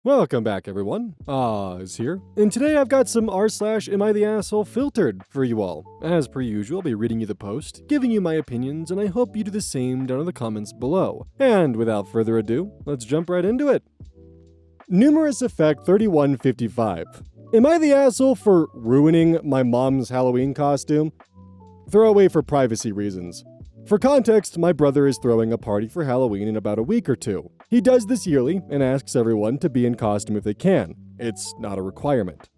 Welcome back, everyone. Is here, and today I've got some r/am I the asshole filtered for you all. As per usual, I'll be reading you the post, giving you my opinions, and I hope you do the same down in the comments below. And without further ado, let's jump right into it. Numerous Effect 3155. Am I the asshole for ruining my mom's Halloween costume? Throwaway for privacy reasons. For context, my brother is throwing a party for Halloween in about a week or two. He does this yearly and asks everyone to be in costume if they can. It's not a requirement.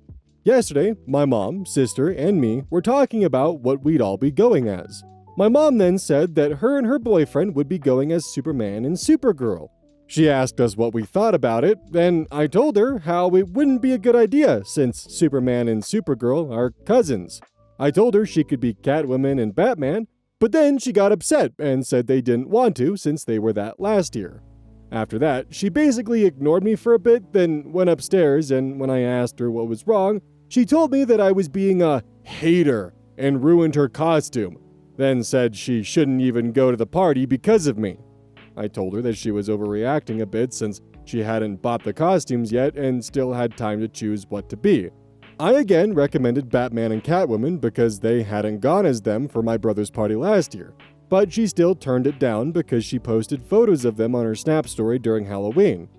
Yesterday, my mom, sister, and me were talking about what we'd all be going as. My mom then said that her and her boyfriend would be going as Superman and Supergirl. She asked us what we thought about it, and I told her how it wouldn't be a good idea since Superman and Supergirl are cousins. I told her she could be Catwoman and Batman, but then she got upset and said they didn't want to since they were that last year. After that, she basically ignored me for a bit, then went upstairs, and when I asked her what was wrong, she told me that I was being a hater and ruined her costume, then said she shouldn't even go to the party because of me. I told her that she was overreacting a bit since she hadn't bought the costumes yet and still had time to choose what to be. I again recommended Batman and Catwoman because they hadn't gone as them for my brother's party last year, but she still turned it down because she posted photos of them on her Snap story during Halloween.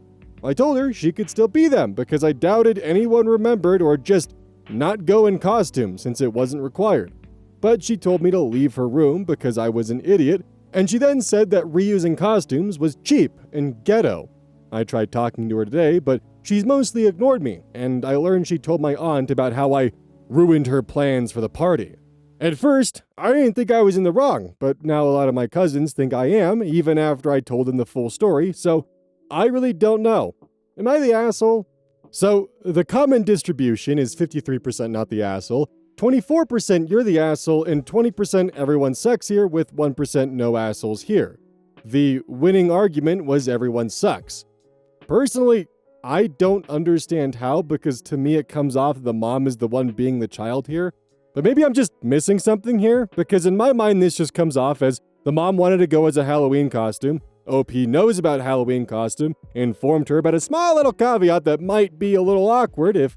I told her she could still be them because I doubted anyone remembered or just not go in costume since it wasn't required. But she told me to leave her room because I was an idiot, and she then said that reusing costumes was cheap and ghetto. I tried talking to her today, but she's mostly ignored me, and I learned she told my aunt about how I ruined her plans for the party. At first, I didn't think I was in the wrong, but now a lot of my cousins think I am, even after I told them the full story, so I really don't know. Am I the asshole? So, the common distribution is 53% not the asshole, 24% you're the asshole, and 20% everyone sucks here, with 1% no assholes here. The winning argument was everyone sucks. Personally, I don't understand how, because to me it comes off the mom is the one being the child here. But maybe I'm just missing something here, because in my mind this just comes off as the mom wanted to go as a Halloween costume, OP knows about Halloween costume, informed her about a small little caveat that might be a little awkward if,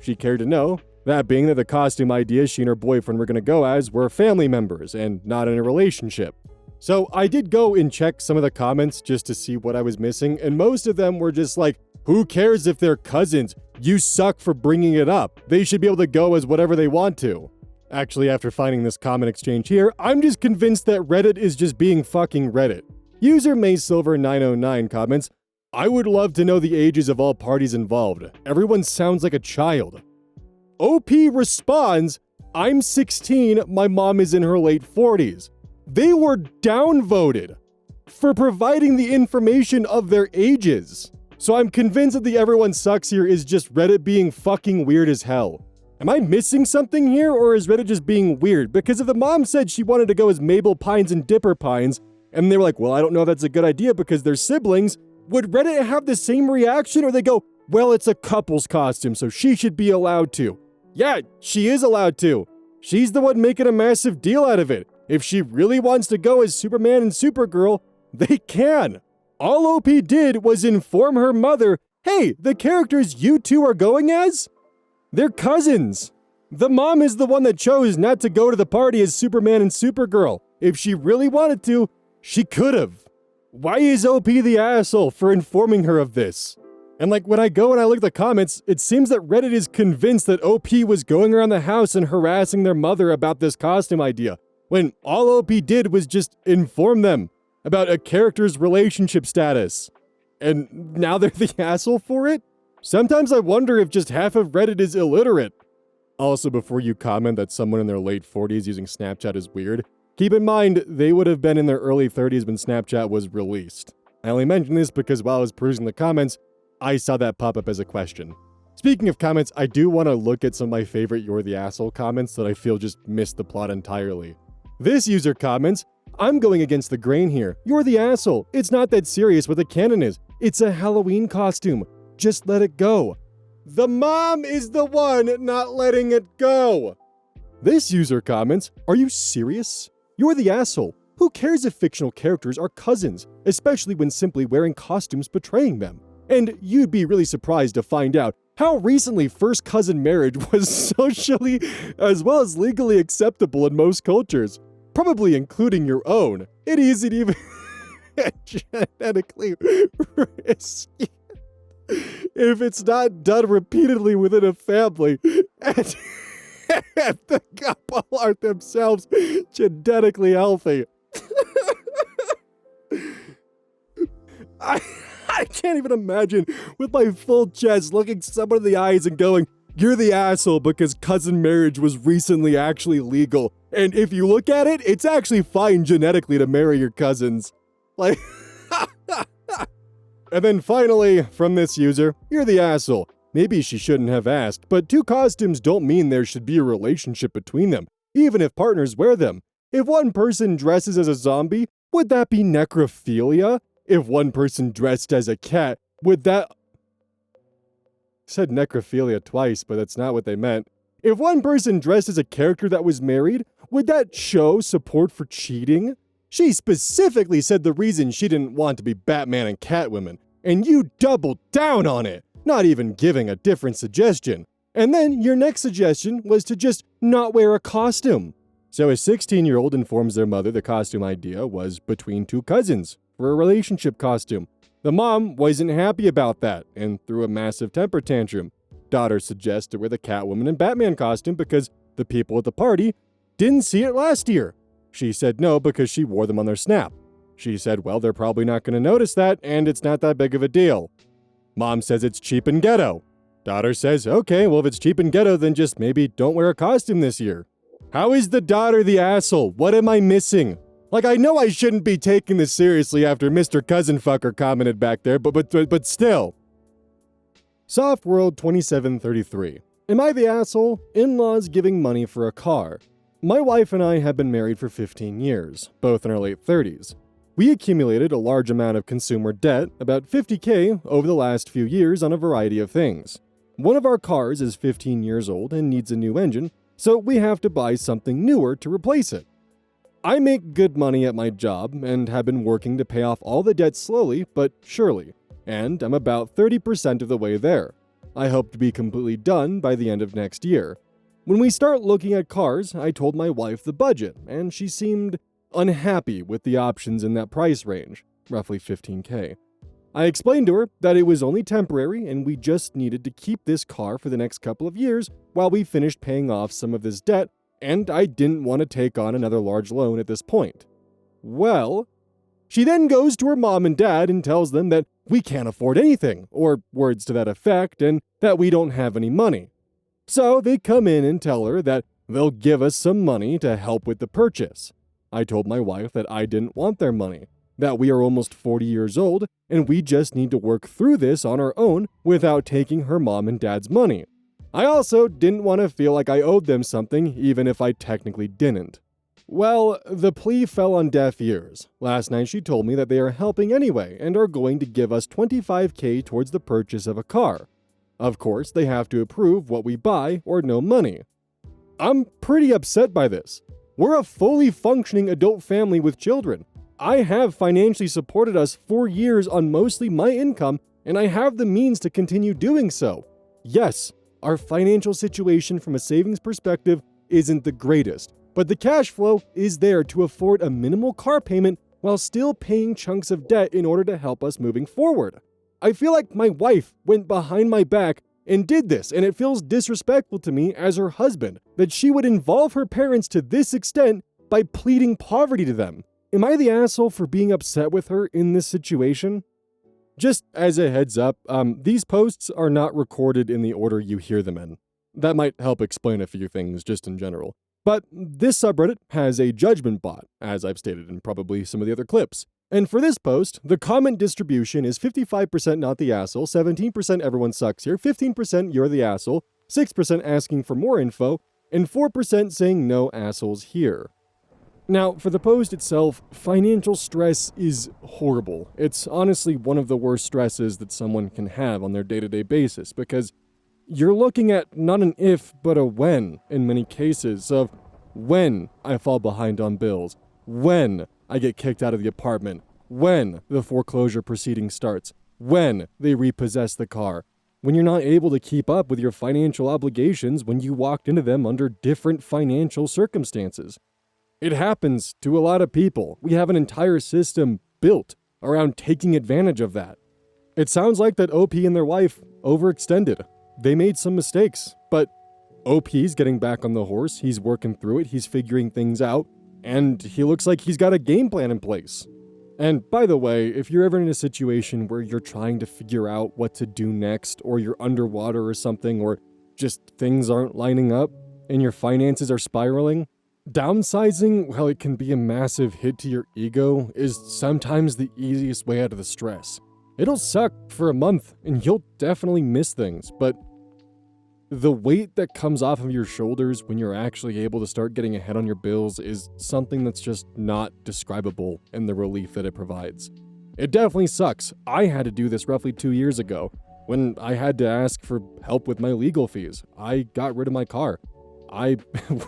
she cared to know. That being that the costume idea she and her boyfriend were going to go as were family members and not in a relationship. So I did go and check some of the comments just to see what I was missing, and most of them were just like, who cares if they're cousins? You suck for bringing it up. They should be able to go as whatever they want to. Actually, after finding this comment exchange here, I'm just convinced that Reddit is just being fucking Reddit. User MaySilver909 comments, I would love to know the ages of all parties involved. Everyone sounds like a child. OP responds, I'm 16, my mom is in her late 40s. They were downvoted for providing the information of their ages. So I'm convinced that the everyone sucks here is just Reddit being fucking weird as hell. Am I missing something here, or is Reddit just being weird? Because if the mom said she wanted to go as Mabel Pines and Dipper Pines, and they were like, well, I don't know if that's a good idea because they're siblings, would Reddit have the same reaction, or they go, well, it's a couple's costume, so she should be allowed to? Yeah, she is allowed to. She's the one making a massive deal out of it. If she really wants to go as Superman and Supergirl, they can. All OP did was inform her mother, hey, the characters you two are going as? They're cousins. The mom is the one that chose not to go to the party as Superman and Supergirl. If she really wanted to, she could have. Why is OP the asshole for informing her of this? And when I go and I look at the comments, it seems that Reddit is convinced that OP was going around the house and harassing their mother about this costume idea, when all OP did was just inform them about a character's relationship status. And now they're the asshole for it? Sometimes I wonder if just half of Reddit is illiterate. Also, before you comment that someone in their late 40s using Snapchat is weird, keep in mind they would have been in their early 30s when Snapchat was released. I only mention this because while I was perusing the comments, I saw that pop up as a question. Speaking of comments, I do want to look at some of my favorite You're the Asshole comments that I feel just missed the plot entirely. This user comments, I'm going against the grain here. You're the asshole. It's not that serious what the canon is. It's a Halloween costume. Just let it go. The mom is the one not letting it go. This user comments, are you serious? You're the asshole. Who cares if fictional characters are cousins, especially when simply wearing costumes betraying them? And you'd be really surprised to find out how recently first cousin marriage was socially as well as legally acceptable in most cultures, probably including your own. It isn't even genetically risky if it's not done repeatedly within a family and the couple are themselves genetically healthy. I can't even imagine with my full chest looking someone in the eyes and going, "You're the asshole because cousin marriage was recently actually legal. And if you look at it, it's actually fine genetically to marry your cousins." Like, and then finally, from this user, "You're the asshole. Maybe she shouldn't have asked, but 2 costumes don't mean there should be a relationship between them, even if partners wear them. If one person dresses as a zombie, would that be necrophilia? If one person dressed as a cat, would that..." Said necrophilia twice, but that's not what they meant. "If one person dressed as a character that was married, would that show support for cheating?" She specifically said the reason she didn't want to be Batman and Catwoman, and you doubled down on it, not even giving a different suggestion. And then your next suggestion was to just not wear a costume. So a 16-year-old informs their mother the costume idea was between 2 cousins for a relationship costume. The mom wasn't happy about that and threw a massive temper tantrum. Daughter suggests to wear the Catwoman and Batman costume because the people at the party didn't see it last year. She said no because she wore them on their snap. She said, well, they're probably not going to notice that and it's not that big of a deal. Mom says it's cheap and ghetto. Daughter says, okay, well, if it's cheap and ghetto, then just maybe don't wear a costume this year. How is the daughter the asshole? What am I missing? Like, I know I shouldn't be taking this seriously after Mr. Cousin Fucker commented back there, but still. Soft World 2733. Am I the asshole? In-laws giving money for a car. My wife and I have been married for 15 years, both in our late 30s. We accumulated a large amount of consumer debt, about $50K, over the last few years on a variety of things. One of our cars is 15 years old and needs a new engine, so we have to buy something newer to replace it. I make good money at my job and have been working to pay off all the debt slowly but surely, and I'm about 30% of the way there. I hope to be completely done by the end of next year. When we start looking at cars, I told my wife the budget, and she seemed unhappy with the options in that price range, roughly 15K. I explained to her that it was only temporary and we just needed to keep this car for the next couple of years while we finished paying off some of this debt, and I didn't want to take on another large loan at this point. Well, she then goes to her mom and dad and tells them that we can't afford anything, or words to that effect, and that we don't have any money. So they come in and tell her that they'll give us some money to help with the purchase. I told my wife that I didn't want their money, that we are almost 40 years old, and we just need to work through this on our own without taking her mom and dad's money. I also didn't want to feel like I owed them something, even if I technically didn't. Well, the plea fell on deaf ears. Last night she told me that they are helping anyway and are going to give us $25K towards the purchase of a car. Of course, they have to approve what we buy or no money. I'm pretty upset by this. We're a fully functioning adult family with children. I have financially supported us for years on mostly my income, and I have the means to continue doing so. Yes, our financial situation from a savings perspective isn't the greatest, but the cash flow is there to afford a minimal car payment while still paying chunks of debt in order to help us moving forward. I feel like my wife went behind my back and did this, and it feels disrespectful to me as her husband that she would involve her parents to this extent by pleading poverty to them. Am I the asshole for being upset with her in this situation? Just as a heads up, these posts are not recorded in the order you hear them in. That might help explain a few things just in general. But this subreddit has a judgment bot, as I've stated in probably some of the other clips. And for this post, the comment distribution is 55% not the asshole, 17% everyone sucks here, 15% you're the asshole, 6% asking for more info, and 4% saying no assholes here. Now, for the post itself, financial stress is horrible. It's honestly one of the worst stresses that someone can have on their day-to-day basis, because you're looking at not an if, but a when in many cases of when I fall behind on bills, when I get kicked out of the apartment, when the foreclosure proceeding starts, when they repossess the car, when you're not able to keep up with your financial obligations when you walked into them under different financial circumstances. It happens to a lot of people. We have an entire system built around taking advantage of that. It sounds like that OP and their wife overextended. They made some mistakes, but OP's getting back on the horse. He's working through it. He's figuring things out, and he looks like he's got a game plan in place. And by the way, if you're ever in a situation where you're trying to figure out what to do next, or you're underwater or something, or just things aren't lining up and your finances are spiraling, downsizing, while it can be a massive hit to your ego, is sometimes the easiest way out of the stress. It'll suck for a month and you'll definitely miss things, but the weight that comes off of your shoulders when you're actually able to start getting ahead on your bills is something that's just not describable in the relief that it provides. It definitely sucks. I had to do this roughly 2 years ago when I had to ask for help with my legal fees. I got rid of my car. I,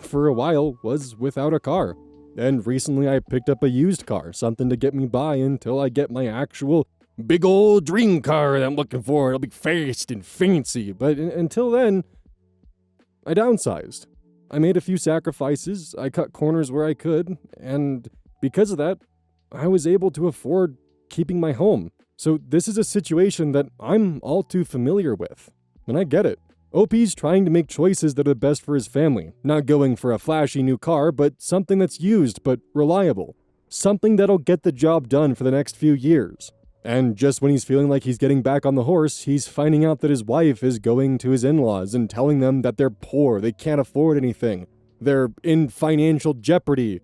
for a while, was without a car. And recently I picked up a used car, something to get me by until I get my actual big old dream car that I'm looking for. It'll be fast and fancy. But until then, I downsized. I made a few sacrifices. I cut corners where I could. And because of that, I was able to afford keeping my home. So this is a situation that I'm all too familiar with. And I get it. OP's trying to make choices that are best for his family. Not going for a flashy new car, but something that's used but reliable. Something that'll get the job done for the next few years. And just when he's feeling like he's getting back on the horse, he's finding out that his wife is going to his in-laws and telling them that they're poor, they can't afford anything, they're in financial jeopardy.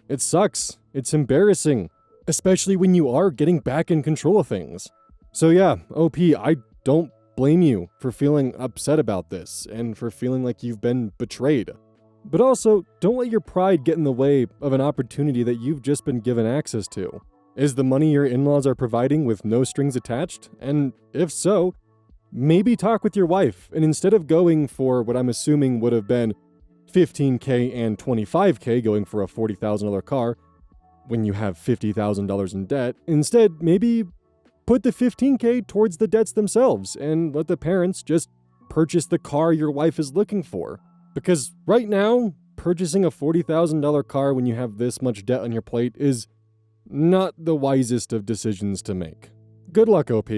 It sucks. It's embarrassing, especially when you are getting back in control of things. So yeah, OP, I don't blame you for feeling upset about this and for feeling like you've been betrayed. But also, don't let your pride get in the way of an opportunity that you've just been given access to. Is the money your in-laws are providing with no strings attached? And if so, maybe talk with your wife, and instead of going for what I'm assuming would have been $15K and $25K going for a $40,000 car when you have $50,000 in debt, instead maybe put the $15K towards the debts themselves and let the parents just purchase the car your wife is looking for. Because right now, purchasing a $40,000 car when you have this much debt on your plate is not the wisest of decisions to make. Good luck, OP.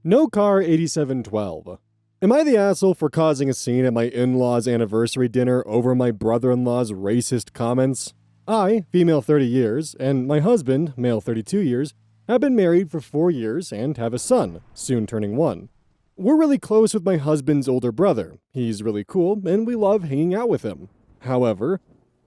No Car 8712. Am I the asshole for causing a scene at my in-laws' anniversary dinner over my brother-in-law's racist comments? I, female 30 years, and my husband, male 32 years, have been married for 4 years and have a son, soon turning 1. We're really close with my husband's older brother. He's really cool, and we love hanging out with him. However,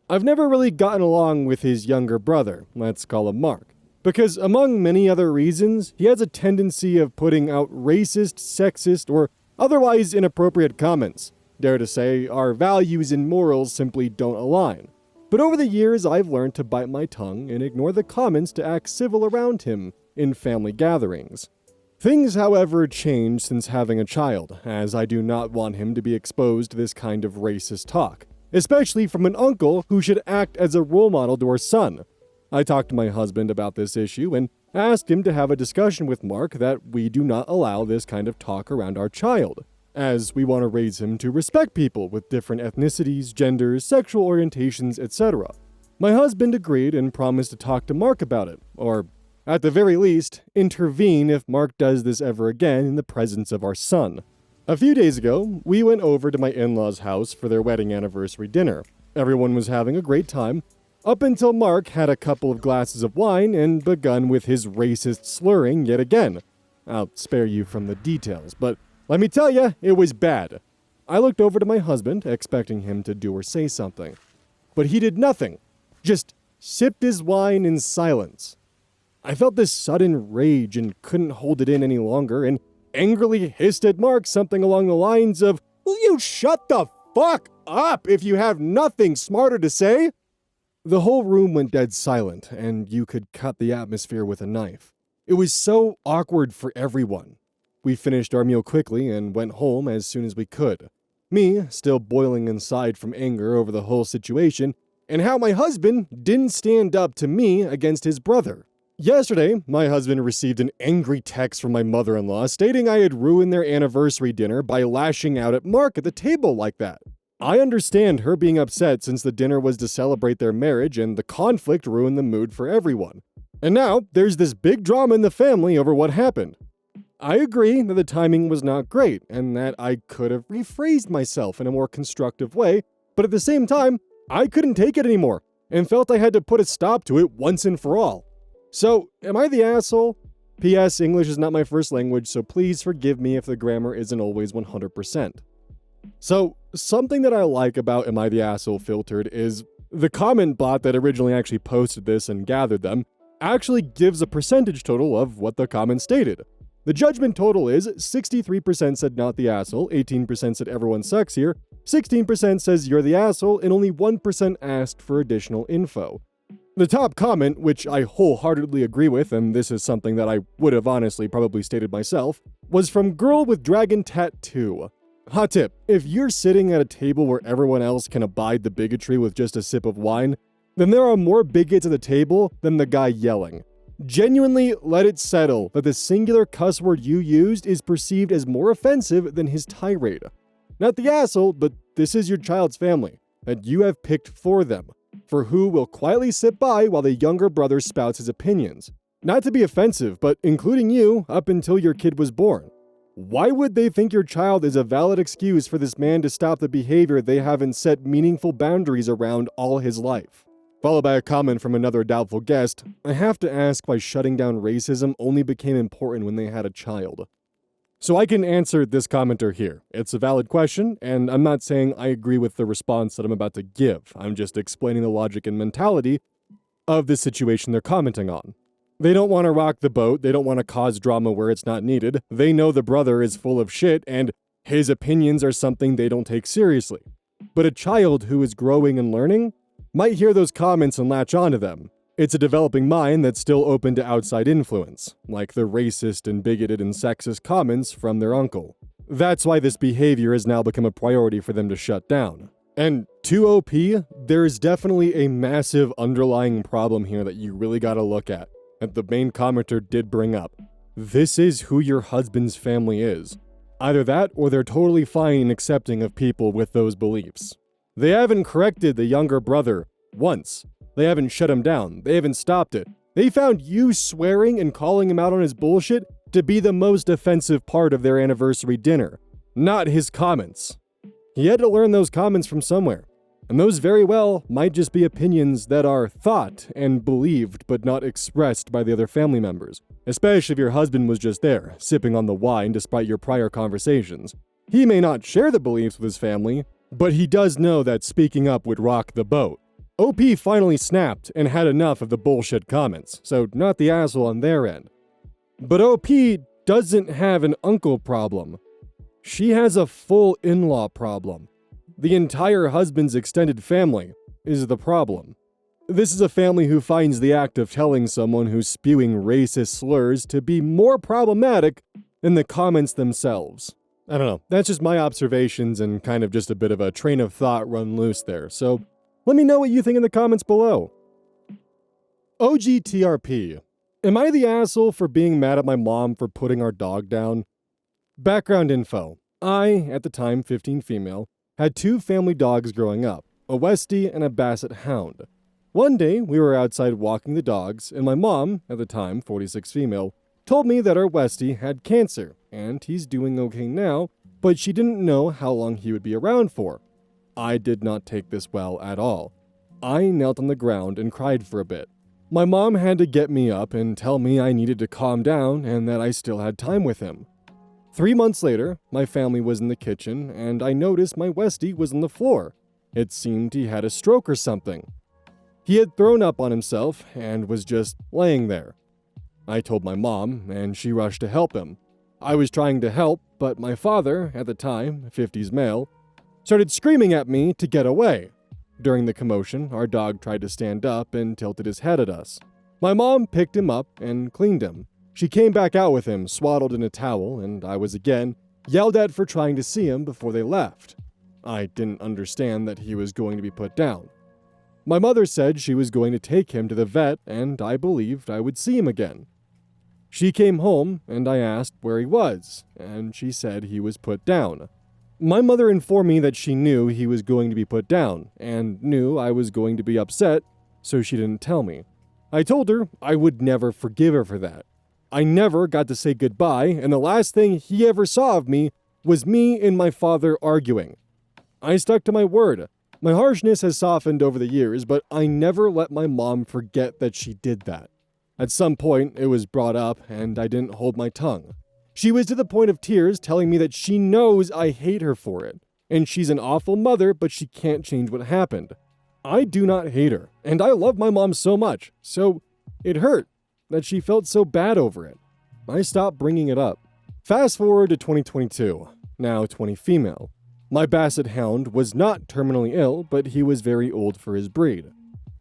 I've never really gotten along with his younger brother, let's call him Mark, because among many other reasons, he has a tendency of putting out racist, sexist, or otherwise inappropriate comments. Dare to say, our values and morals simply don't align. But over the years, I've learned to bite my tongue and ignore the comments to act civil around him in family gatherings. Things, however, changed since having a child, as I do not want him to be exposed to this kind of racist talk, especially from an uncle who should act as a role model to our son. I talked to my husband about this issue and asked him to have a discussion with Mark that we do not allow this kind of talk around our child, as we want to raise him to respect people with different ethnicities, genders, sexual orientations, etc. My husband agreed and promised to talk to Mark about it, or at the very least, intervene if Mark does this ever again in the presence of our son. A few days ago, we went over to my in-laws' house for their wedding anniversary dinner. Everyone was having a great time, up until Mark had a couple of glasses of wine and begun with his racist slurring yet again. I'll spare you from the details, but let me tell you, it was bad. I looked over to my husband, expecting him to do or say something. But he did nothing, just sipped his wine in silence. I felt this sudden rage and couldn't hold it in any longer, and angrily hissed at Mark something along the lines of, "Will you shut the fuck up if you have nothing smarter to say?" The whole room went dead silent, and you could cut the atmosphere with a knife. It was so awkward for everyone. We finished our meal quickly and went home as soon as we could. Me, still boiling inside from anger over the whole situation, and how my husband didn't stand up to me against his brother. Yesterday, my husband received an angry text from my mother-in-law stating I had ruined their anniversary dinner by lashing out at Mark at the table like that. I understand her being upset since the dinner was to celebrate their marriage and the conflict ruined the mood for everyone. And now, there's this big drama in the family over what happened. I agree that the timing was not great and that I could have rephrased myself in a more constructive way, but at the same time, I couldn't take it anymore and felt I had to put a stop to it once and for all. So, am I the asshole? P.S. English is not my first language, so please forgive me if the grammar isn't always 100%. So, something that I like about Am I the Asshole Filtered is the comment bot that originally actually posted this and gathered them actually gives a percentage total of what the comment stated. The judgment total is 63% said not the asshole, 18% said everyone sucks here, 16% says you're the asshole, and only 1% asked for additional info. The top comment, which I wholeheartedly agree with, and this is something that I would have honestly probably stated myself, was from Girl with Dragon Tattoo. Hot tip, if you're sitting at a table where everyone else can abide the bigotry with just a sip of wine, then there are more bigots at the table than the guy yelling. Genuinely let it settle that the singular cuss word you used is perceived as more offensive than his tirade. Not the asshole, but this is your child's family, that you have picked for them, for who will quietly sit by while the younger brother spouts his opinions. Not to be offensive, but including you up until your kid was born. Why would they think your child is a valid excuse for this man to stop the behavior they haven't set meaningful boundaries around all his life? Followed by a comment from another doubtful guest, I have to ask why shutting down racism only became important when they had a child. So I can answer this commenter here. It's a valid question, and I'm not saying I agree with the response that I'm about to give. I'm just explaining the logic and mentality of the situation they're commenting on. They don't want to rock the boat, they don't want to cause drama where it's not needed, they know the brother is full of shit, and his opinions are something they don't take seriously. But a child who is growing and learning might hear those comments and latch onto them. It's a developing mind that's still open to outside influence, like the racist and bigoted and sexist comments from their uncle. That's why this behavior has now become a priority for them to shut down. And to OP, there is definitely a massive underlying problem here that you really gotta look at, that the main commenter did bring up. This is who your husband's family is. Either that, or they're totally fine and accepting of people with those beliefs. They haven't corrected the younger brother once. They haven't shut him down. They haven't stopped it. They found you swearing and calling him out on his bullshit to be the most offensive part of their anniversary dinner, not his comments. He had to learn those comments from somewhere, and those very well might just be opinions that are thought and believed but not expressed by the other family members, especially if your husband was just there, sipping on the wine despite your prior conversations. He may not share the beliefs with his family, but he does know that speaking up would rock the boat. OP finally snapped and had enough of the bullshit comments, so not the asshole on their end. But OP doesn't have an uncle problem. She has a full in-law problem. The entire husband's extended family is the problem. This is a family who finds the act of telling someone who's spewing racist slurs to be more problematic than the comments themselves. I don't know, that's just my observations and kind of just a bit of a train of thought run loose there, so let me know what you think in the comments below. OGTRP. Am I the asshole for being mad at my mom for putting our dog down? Background info. I, at the time 15 female, had two family dogs growing up, a Westie and a Basset Hound. One day, we were outside walking the dogs, and my mom, at the time 46 female, told me that our Westie had cancer, and he's doing okay now, but she didn't know how long he would be around for. I did not take this well at all. I knelt on the ground and cried for a bit. My mom had to get me up and tell me I needed to calm down and that I still had time with him. 3 months later, my family was in the kitchen and I noticed my Westie was on the floor. It seemed he had a stroke or something. He had thrown up on himself and was just laying there. I told my mom and she rushed to help him. I was trying to help, but my father, at the time, 50s male, started screaming at me to get away. During the commotion, our dog tried to stand up and tilted his head at us. My mom picked him up and cleaned him. She came back out with him, swaddled in a towel, and I was again yelled at for trying to see him before they left. I didn't understand that he was going to be put down. My mother said she was going to take him to the vet, and I believed I would see him again. She came home, and I asked where he was, and she said he was put down. My mother informed me that she knew he was going to be put down, and knew I was going to be upset, so she didn't tell me. I told her I would never forgive her for that. I never got to say goodbye, and the last thing he ever saw of me was me and my father arguing. I stuck to my word. My harshness has softened over the years, but I never let my mom forget that she did that. At some point, it was brought up, and I didn't hold my tongue. She was to the point of tears, telling me that she knows I hate her for it, and she's an awful mother, but she can't change what happened. I do not hate her, and I love my mom so much, so it hurt that she felt so bad over it. I stopped bringing it up. Fast forward to 2022, now 20 female. My Basset Hound was not terminally ill, but he was very old for his breed.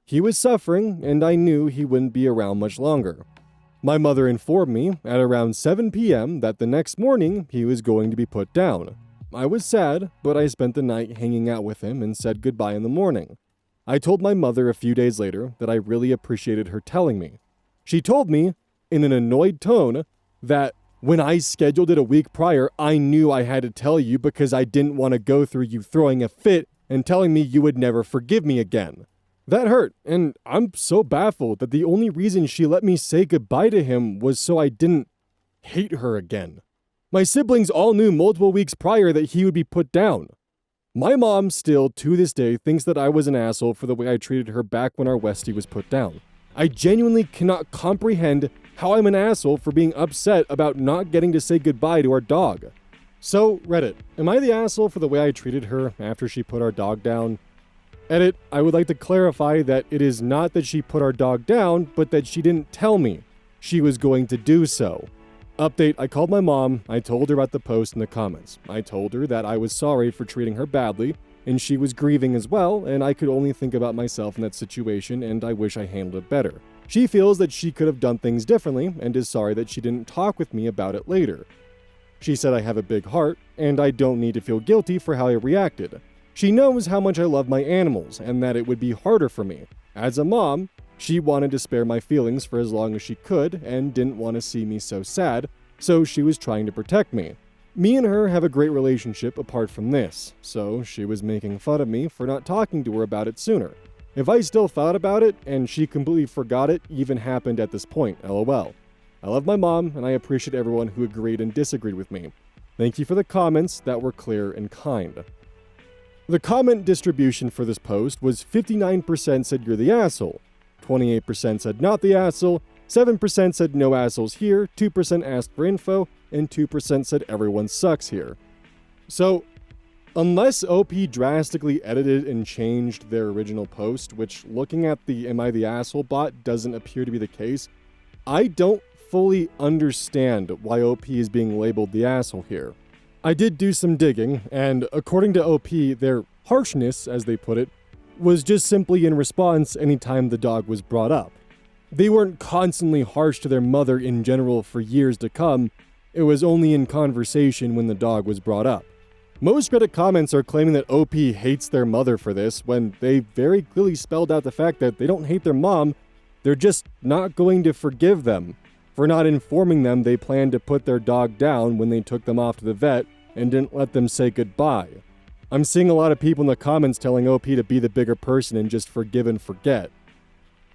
He was suffering, and I knew he wouldn't be around much longer. My mother informed me at around 7 p.m. that the next morning he was going to be put down. I was sad, but I spent the night hanging out with him and said goodbye in the morning. I told my mother a few days later that I really appreciated her telling me. She told me, in an annoyed tone, that when I scheduled it a week prior, I knew I had to tell you because I didn't want to go through you throwing a fit and telling me you would never forgive me again. That hurt, and I'm so baffled that the only reason she let me say goodbye to him was so I didn't hate her again. My siblings all knew multiple weeks prior that he would be put down. My mom still, to this day, thinks that I was an asshole for the way I treated her back when our Westie was put down. I genuinely cannot comprehend how I'm an asshole for being upset about not getting to say goodbye to our dog. So, Reddit, am I the asshole for the way I treated her after she put our dog down? Edit, I would like to clarify that it is not that she put our dog down, but that she didn't tell me she was going to do so. Update, I called my mom. I told her about the post in the comments. I told her that I was sorry for treating her badly, and she was grieving as well, and I could only think about myself in that situation, and I wish I handled it better. She feels that she could have done things differently, and is sorry that she didn't talk with me about it later. She said I have a big heart, and I don't need to feel guilty for how I reacted. She knows how much I love my animals, and that it would be harder for me. As a mom, she wanted to spare my feelings for as long as she could, and didn't want to see me so sad, so she was trying to protect me. Me and her have a great relationship apart from this, so she was making fun of me for not talking to her about it sooner. If I still thought about it, and she completely forgot it even happened at this point, lol. I love my mom, and I appreciate everyone who agreed and disagreed with me. Thank you for the comments that were clear and kind. The comment distribution for this post was 59% said you're the asshole, 28% said not the asshole, 7% said no assholes here, 2% asked for info, and 2% said everyone sucks here. So, unless OP drastically edited and changed their original post, which looking at the Am I the Asshole bot doesn't appear to be the case, I don't fully understand why OP is being labeled the asshole here. I did do some digging, and according to OP, their harshness, as they put it, was just simply in response anytime the dog was brought up. They weren't constantly harsh to their mother in general for years to come, it was only in conversation when the dog was brought up. Most Reddit comments are claiming that OP hates their mother for this, when they very clearly spelled out the fact that they don't hate their mom, they're just not going to forgive them for not informing them they planned to put their dog down when they took them off to the vet and didn't let them say goodbye. I'm seeing a lot of people in the comments telling OP to be the bigger person and just forgive and forget.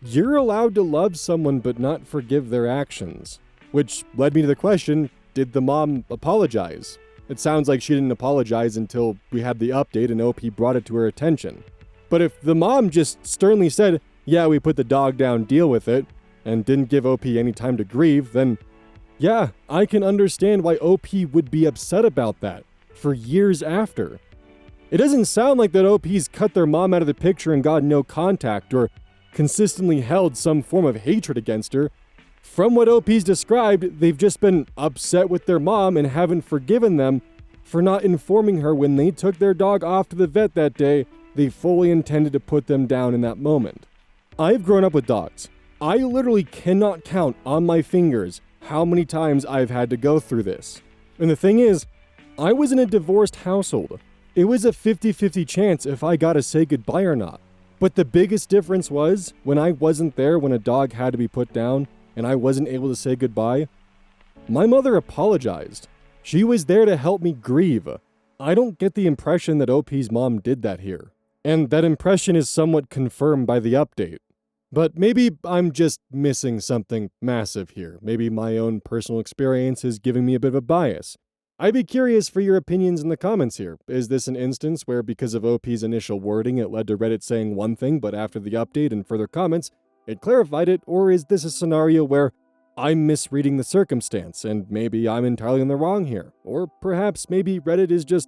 You're allowed to love someone but not forgive their actions. Which led me to the question, did the mom apologize? It sounds like she didn't apologize until we had the update and OP brought it to her attention. But if the mom just sternly said, yeah, we put the dog down, deal with it, and didn't give OP any time to grieve, then yeah, I can understand why OP would be upset about that for years after. It doesn't sound like that OP's cut their mom out of the picture and got no contact or consistently held some form of hatred against her. From what OP's described, they've just been upset with their mom and haven't forgiven them for not informing her when they took their dog off to the vet that day, they fully intended to put them down in that moment. I've grown up with dogs. I literally cannot count on my fingers how many times I've had to go through this. And the thing is, I was in a divorced household. It was a 50-50 chance if I got to say goodbye or not. But the biggest difference was, when I wasn't there when a dog had to be put down and I wasn't able to say goodbye, my mother apologized. She was there to help me grieve. I don't get the impression that OP's mom did that here. And that impression is somewhat confirmed by the update. But maybe I'm just missing something massive here. Maybe my own personal experience is giving me a bit of a bias. I'd be curious for your opinions in the comments here. Is this an instance where because of OP's initial wording it led to Reddit saying one thing, but after the update and further comments, it clarified it? Or is this a scenario where I'm misreading the circumstance and maybe I'm entirely in the wrong here? Or perhaps maybe Reddit is just,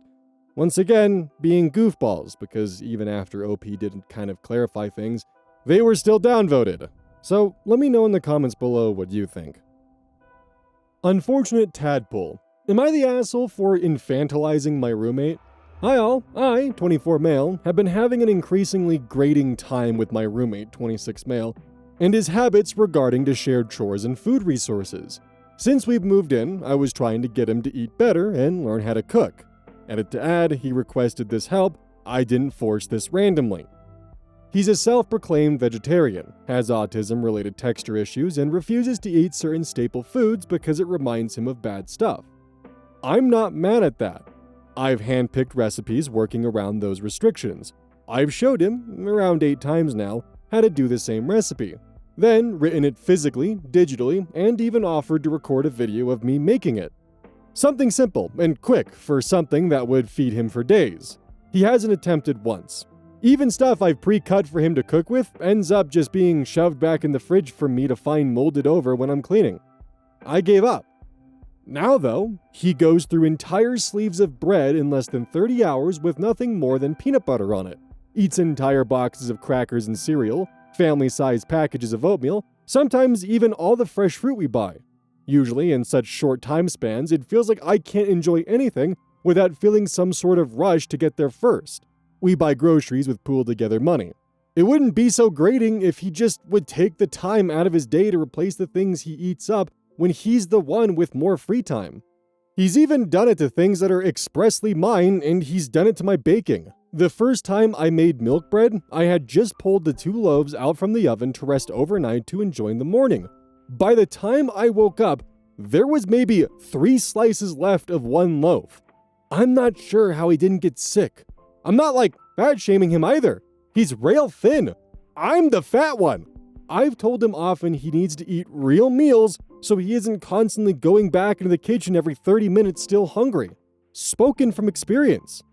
once again, being goofballs, because even after OP didn't kind of clarify things, they were still downvoted. So let me know in the comments below what you think. Unfortunate Tadpole. Am I the asshole for infantilizing my roommate? Hi all, I, 24 male, have been having an increasingly grating time with my roommate, 26 male, and his habits regarding to shared chores and food resources. Since we've moved in, I was trying to get him to eat better and learn how to cook. Edit to add, he requested this help. I didn't force this randomly. He's a self-proclaimed vegetarian, has autism-related texture issues, and refuses to eat certain staple foods because it reminds him of bad stuff. I'm not mad at that. I've handpicked recipes working around those restrictions. I've showed him, around 8 times now, how to do the same recipe. Then written it physically, digitally, and even offered to record a video of me making it. Something simple and quick for something that would feed him for days. He hasn't attempted once. Even stuff I've pre-cut for him to cook with ends up just being shoved back in the fridge for me to find molded over when I'm cleaning. I gave up. Now though, he goes through entire sleeves of bread in less than 30 hours with nothing more than peanut butter on it, eats entire boxes of crackers and cereal, family-sized packages of oatmeal, sometimes even all the fresh fruit we buy. Usually in such short time spans, it feels like I can't enjoy anything without feeling some sort of rush to get there first. We buy groceries with pooled together money. It wouldn't be so grating if he just would take the time out of his day to replace the things he eats up when he's the one with more free time. He's even done it to things that are expressly mine, and he's done it to my baking. The first time I made milk bread, I had just pulled the 2 loaves out from the oven to rest overnight to enjoy in the morning. By the time I woke up, there was maybe 3 slices left of 1 loaf. I'm not sure how he didn't get sick. I'm not fat shaming him either. He's rail thin. I'm the fat one. I've told him often he needs to eat real meals so he isn't constantly going back into the kitchen every 30 minutes still hungry. Spoken from experience.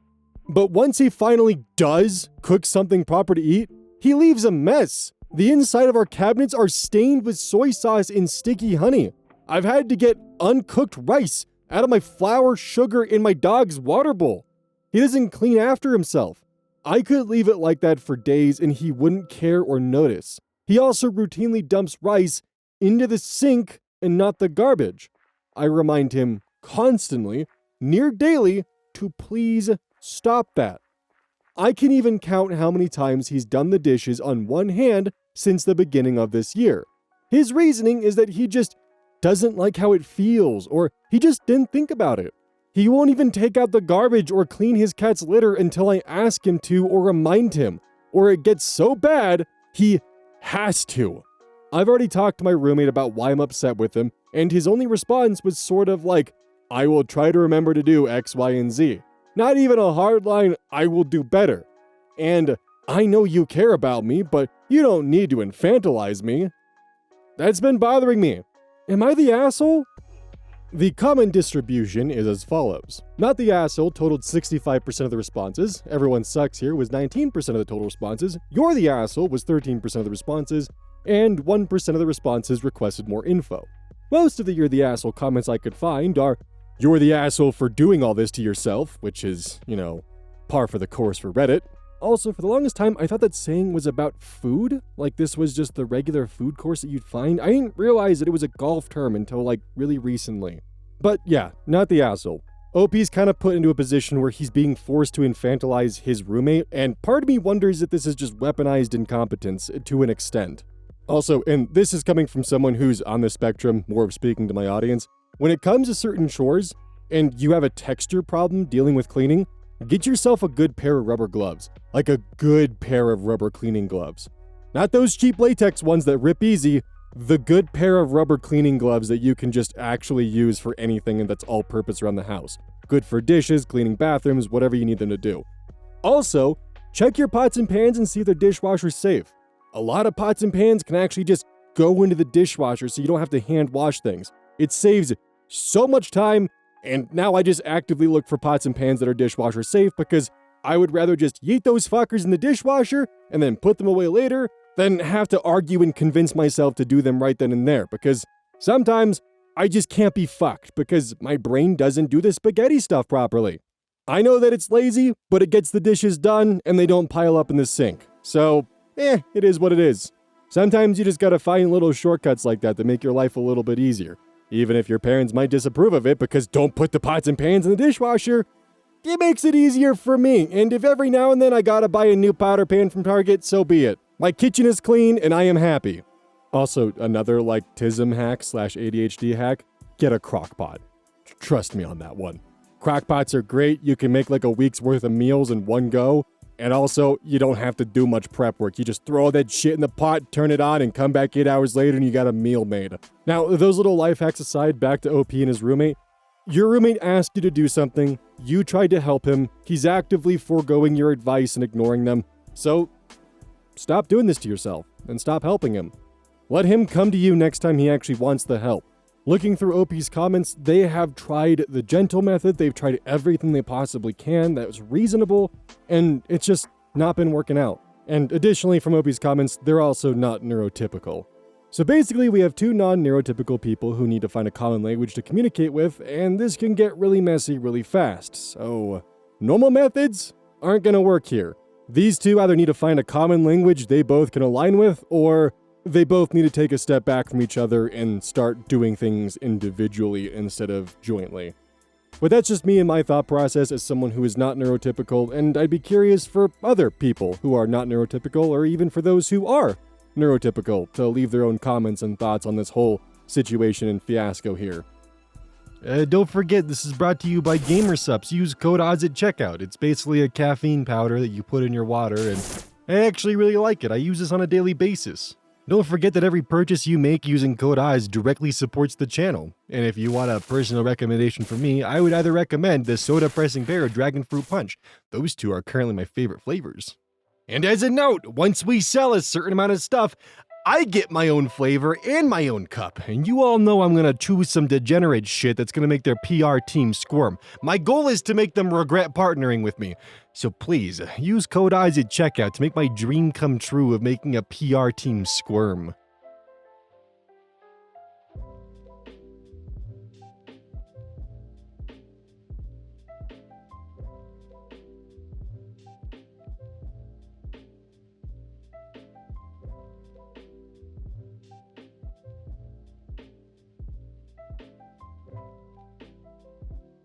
But once he finally does cook something proper to eat, he leaves a mess. The inside of our cabinets are stained with soy sauce and sticky honey. I've had to get uncooked rice out of my flour, sugar, in my dog's water bowl. He doesn't clean after himself. I could leave it like that for days and he wouldn't care or notice. He also routinely dumps rice into the sink and not the garbage. I remind him constantly, near daily, to please stop that. I can even count how many times he's done the dishes on one hand since the beginning of this year. His reasoning is that he just doesn't like how it feels, or he just didn't think about it. He won't even take out the garbage or clean his cat's litter until I ask him to or remind him, or it gets so bad, he has to. I've already talked to my roommate about why I'm upset with him, and his only response was sort of like, I will try to remember to do X, Y, and Z. Not even a hard line, I will do better. And I know you care about me, but you don't need to infantilize me. That's been bothering me. Am I the asshole? The comment distribution is as follows. Not the asshole totaled 65% of the responses. Everyone sucks here was 19% of the total responses. You're the asshole was 13% of the responses. And 1% of the responses requested more info. Most of the you're the asshole comments I could find are, you're the asshole for doing all this to yourself, which is, par for the course for Reddit. Also, for the longest time, I thought that saying was about food. Like this was just the regular food course that you'd find. I didn't realize that it was a golf term until really recently. But yeah, not the asshole. OP's kind of put into a position where he's being forced to infantilize his roommate, and part of me wonders if this is just weaponized incompetence to an extent. Also, and this is coming from someone who's on the spectrum, more of speaking to my audience, when it comes to certain chores, and you have a texture problem dealing with cleaning, get yourself a good pair of rubber gloves. Like a good pair of rubber cleaning gloves. Not those cheap latex ones that rip easy. The good pair of rubber cleaning gloves that you can just actually use for anything and that's all purpose around the house. Good for dishes, cleaning bathrooms, whatever you need them to do. Also, check your pots and pans and see if they're dishwasher safe. A lot of pots and pans can actually just go into the dishwasher so you don't have to hand wash things. It saves so much time, and now I just actively look for pots and pans that are dishwasher safe because I would rather just yeet those fuckers in the dishwasher and then put them away later than have to argue and convince myself to do them right then and there, because sometimes I just can't be fucked because my brain doesn't do the spaghetti stuff properly. I know that it's lazy, but it gets the dishes done and they don't pile up in the sink. So, it is what it is. Sometimes you just gotta find little shortcuts like that make your life a little bit easier. Even if your parents might disapprove of it because don't put the pots and pans in the dishwasher, it makes it easier for me. And if every now and then I gotta buy a new powder pan from Target, so be it. My kitchen is clean and I am happy. Also, another TISM hack / ADHD hack, get a crock pot. Trust me on that one. Crock pots are great. You can make a week's worth of meals in one go. And also, you don't have to do much prep work. You just throw that shit in the pot, turn it on, and come back 8 hours later and you got a meal made. Now, those little life hacks aside, back to OP and his roommate. Your roommate asked you to do something. You tried to help him. He's actively foregoing your advice and ignoring them. So, stop doing this to yourself and stop helping him. Let him come to you next time he actually wants the help. Looking through OP's comments, they have tried the gentle method. They've tried everything they possibly can that was reasonable, and it's just not been working out. And additionally, from OP's comments, they're also not neurotypical. So basically, we have two non-neurotypical people who need to find a common language to communicate with, and this can get really messy really fast. So, normal methods aren't gonna work here. These two either need to find a common language they both can align with, or they both need to take a step back from each other and start doing things individually instead of jointly. But that's just me and my thought process as someone who is not neurotypical, and I'd be curious for other people who are not neurotypical, or even for those who are neurotypical, to leave their own comments and thoughts on this whole situation and fiasco here. Don't forget, this is brought to you by GamerSupps. Use code ODDS at checkout. It's basically a caffeine powder that you put in your water, and I actually really like it. I use this on a daily basis. Don't forget that every purchase you make using code ODDS directly supports the channel. And if you want a personal recommendation from me, I would either recommend the Soda Pressing Bear or Dragon Fruit Punch. Those two are currently my favorite flavors. And as a note, once we sell a certain amount of stuff, I get my own flavor and my own cup. And you all know I'm gonna choose some degenerate shit that's gonna make their PR team squirm. My goal is to make them regret partnering with me. So please, use code ODDS at checkout to make my dream come true of making a PR team squirm.